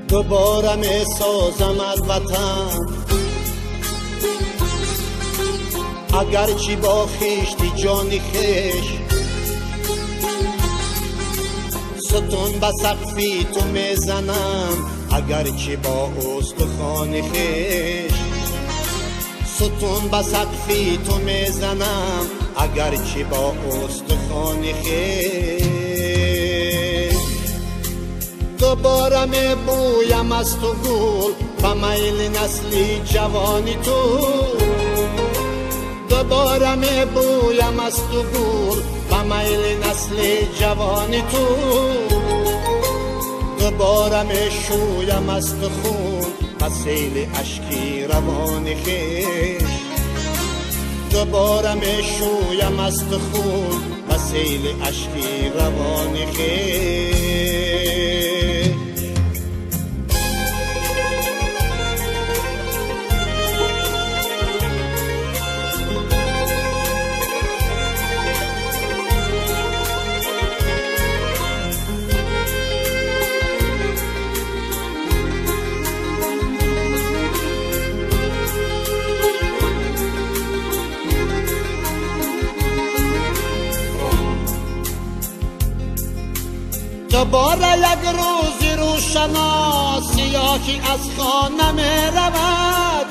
دوباره می سازم از وطن، اگرچه با خیشتی جانی خیش ستون به سقفی تو میزنم، اگرچه با استخوان خیش ستون به سقفی تو میزنم، اگرچه با استخوان خیش. دوباره می بویم از تو گل به میل نسلی جوانی تو، دوباره می بویم از تو گل به میل نسل جوانی تو، دوباره می شویم از تو خون به سیل اشکی روان خیش، دوباره می شویم از تو خون به سیل اشکی روان خیش. دوباره یک روز روشنا سیاهی از خانه می رود،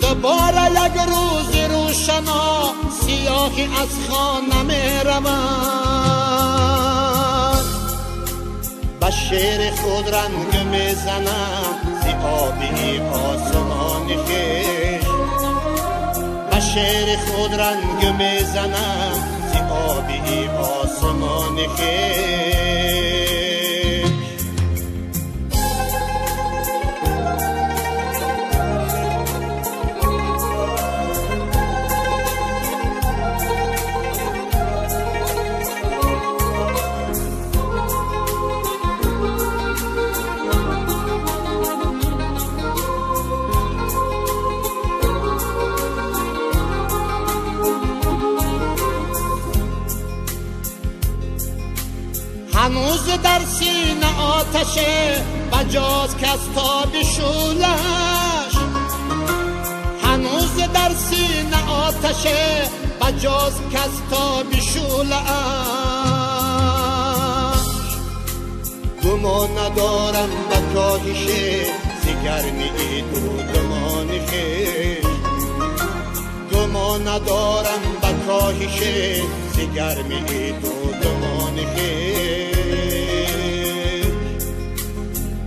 دوباره یک روز روشنا سیاهی از خانه می رود، به شعر خود رنگ می زنم زی آبی آسمان خیش، به شعر خود رنگ می زنم آبی آسمان خیش. هنوز در سینه آتشه بجاز کس تاب شولش، هنوز در سینه آتشه بجاز کس تاب شولش، گمان ندارم به کاهش زگرمی دودمان خیش، گمان ندارم به کاهش زگرمی دودمان خیش.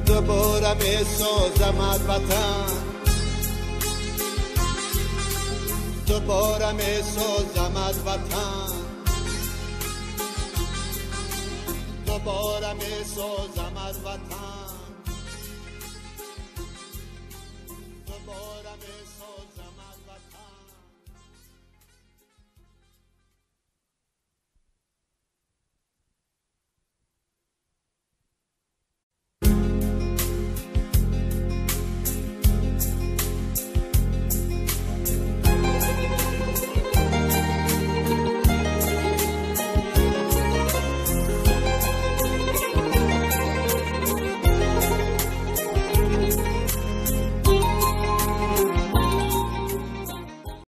دوباره می سازم از وطن، دوباره می سازم از وطن، دوباره می سازم از وطن.